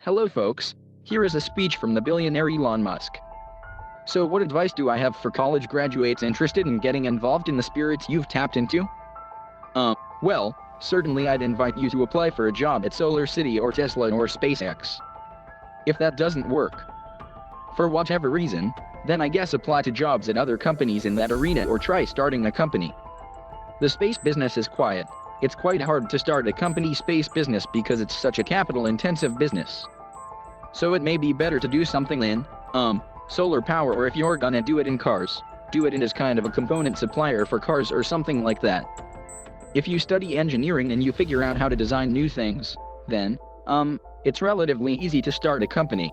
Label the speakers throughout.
Speaker 1: Hello folks, here is a speech from the billionaire Elon Musk. So what advice do I have for college graduates interested in getting involved in the spirits you've tapped into? Well, certainly I'd invite you to apply for a job at SolarCity or Tesla or SpaceX. If that doesn't work, for whatever reason, then I guess apply to jobs at other companies in that arena or try starting a company. The space business is quiet. It's quite hard to start a company space business because it's such a capital-intensive business. So it may be better to do something in, solar power, or if you're gonna do it in cars, do it in as kind of a component supplier for cars or something like that. If you study engineering and you figure out how to design new things, then, it's relatively easy to start a company.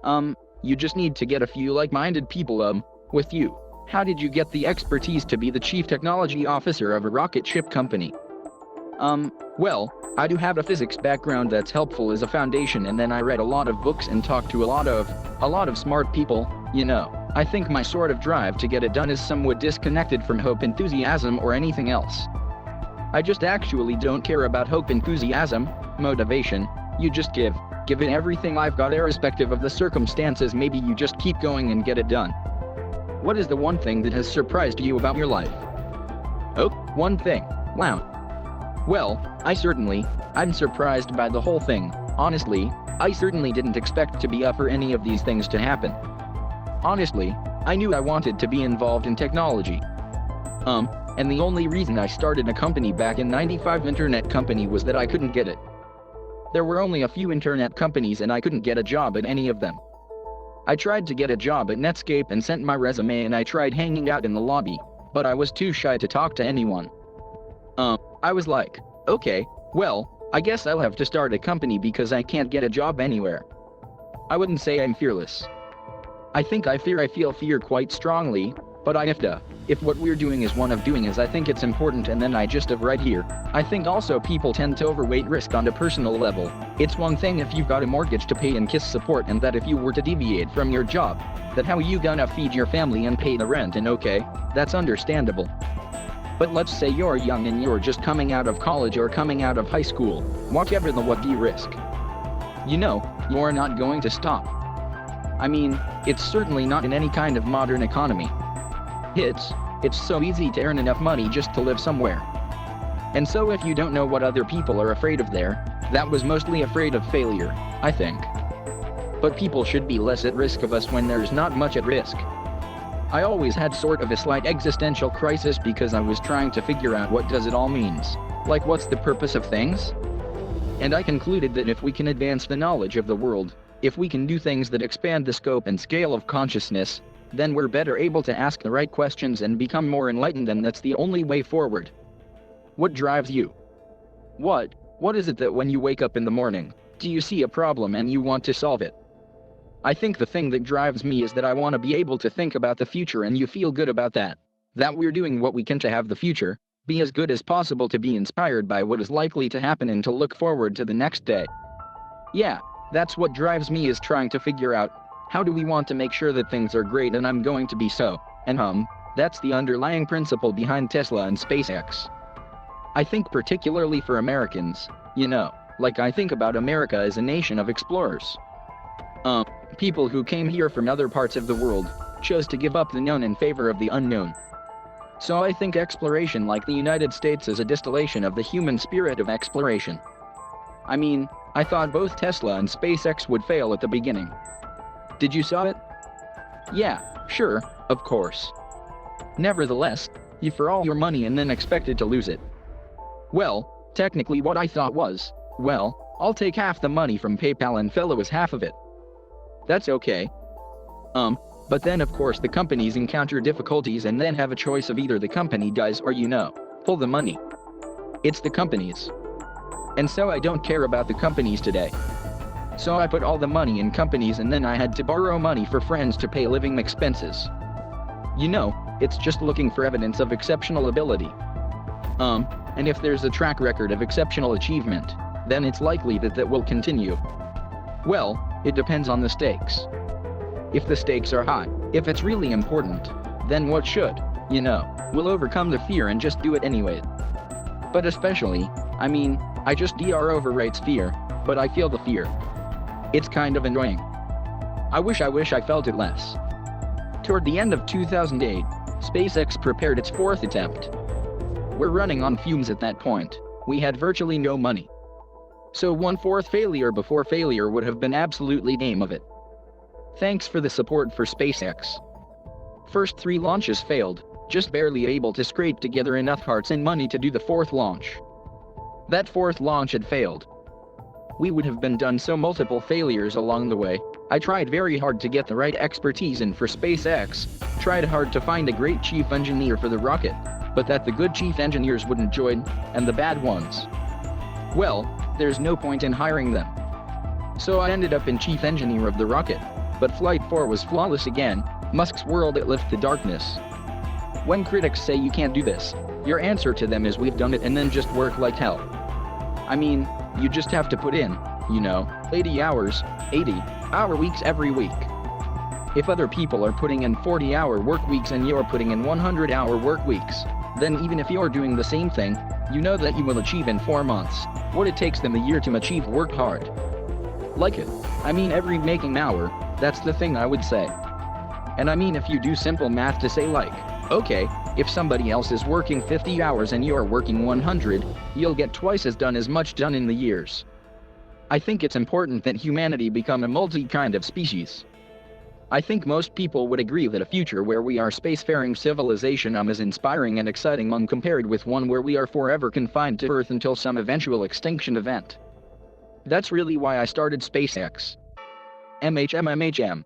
Speaker 1: You just need to get a few like-minded people, with you. How did you get the expertise to be the chief technology officer of a rocket ship company? Well, I do have a physics background that's helpful as a foundation, and then I read a lot of books and talked to a lot of smart people, you know. I think my sort of drive to get it done is somewhat disconnected from hope, enthusiasm, or anything else. I just actually don't care about hope, enthusiasm, motivation. You just give it everything I've got irrespective of the circumstances. Maybe you just keep going and get it done. What is the one thing that has surprised you about your life? Oh, one thing. Wow. Well, I'm surprised by the whole thing. Honestly, I certainly didn't expect to be up for any of these things to happen. Honestly, I knew I wanted to be involved in technology. And the only reason I started a company back in '95, internet company, was that I couldn't get it. There were only a few internet companies and I couldn't get a job at any of them. I tried to get a job at Netscape and sent my resume, and I tried hanging out in the lobby, but I was too shy to talk to anyone. I was like, okay, well, I guess I'll have to start a company because I can't get a job anywhere. I wouldn't say I'm fearless. I think I feel fear quite strongly, but if what we're doing is one of doing as I think it's important, and then I just have right here. I think also people tend to overweight risk on a personal level. It's one thing if you've got a mortgage to pay and KISS support, and that if you were to deviate from your job, that how you gonna feed your family and pay the rent, and okay, that's understandable. But let's say you're young and you're just coming out of college or coming out of high school, whatever the what do you risk? You know, you're not going to stop. I mean, it's certainly not in any kind of modern economy. It's so easy to earn enough money just to live somewhere. And so if you don't know what other people are afraid of there, that was mostly afraid of failure, I think. But people should be less at risk of us when there's not much at risk. I always had sort of a slight existential crisis because I was trying to figure out what does it all means. Like, what's the purpose of things? And I concluded that if we can advance the knowledge of the world, if we can do things that expand the scope and scale of consciousness, then we're better able to ask the right questions and become more enlightened, and that's the only way forward. What drives you? What is it that when you wake up in the morning, do you see a problem and you want to solve it? I think the thing that drives me is that I want to be able to think about the future, and you feel good about that. That we're doing what we can to have the future be as good as possible, to be inspired by what is likely to happen and to look forward to the next day. Yeah, that's what drives me, is trying to figure out how do we want to make sure that things are great, and I'm going to be so. And that's the underlying principle behind Tesla and SpaceX. I think particularly for Americans, you know, like I think about America as a nation of explorers. People who came here from other parts of the world chose to give up the known in favor of the unknown. So I think exploration like the United States is a distillation of the human spirit of exploration. I mean, I thought both Tesla and SpaceX would fail at the beginning. Did you saw it? Yeah, sure, of course. Nevertheless, you for all your money and then expected to lose it. Well, technically what I thought was, well, I'll take half the money from PayPal and fellow as half of it. That's okay. But then of course the companies encounter difficulties and then have a choice of either the company dies or, you know, pull the money. It's the companies. And so I don't care about the companies today. So I put all the money in companies, and then I had to borrow money for friends to pay living expenses. You know, it's just looking for evidence of exceptional ability. And if there's a track record of exceptional achievement, then it's likely that will continue. Well, it depends on the stakes. If the stakes are high, if it's really important, then what should, you know, will overcome the fear and just do it anyway. But especially, I mean, I just overrates fear, but I feel the fear. It's kind of annoying. I wish I felt it less. Toward the end of 2008, SpaceX prepared its fourth attempt. We're running on fumes at that point. We had virtually no money. So one fourth failure before failure would have been absolutely game of it. Thanks for the support for SpaceX. First 3 launches failed, just barely able to scrape together enough hearts and money to do the 4th launch. That 4th launch had failed. We would have been done so multiple failures along the way. I tried very hard to get the right expertise in for SpaceX, tried hard to find a great chief engineer for the rocket, but that the good chief engineers wouldn't join, and the bad ones, well, there's no point in hiring them. So I ended up in chief engineer of the rocket, but Flight 4 was flawless again, Musk's world it lift the darkness. When critics say you can't do this, your answer to them is we've done it and then just work like hell. I mean, you just have to put in, 80 hours, 80-hour weeks every week. If other people are putting in 40-hour work weeks and you're putting in 100-hour work weeks, then even if you're doing the same thing, you know that you will achieve in 4 months what it takes them a year to achieve. Work hard. Like it. I mean every making hour, that's the thing I would say. And I mean if you do simple math to say like, okay, if somebody else is working 50 hours and you're working 100, you'll get twice as much done in the years. I think it's important that humanity become a multi-kind of species. I think most people would agree that a future where we are spacefaring civilization is inspiring and exciting compared with one where we are forever confined to Earth until some eventual extinction event. That's really why I started SpaceX. MHM.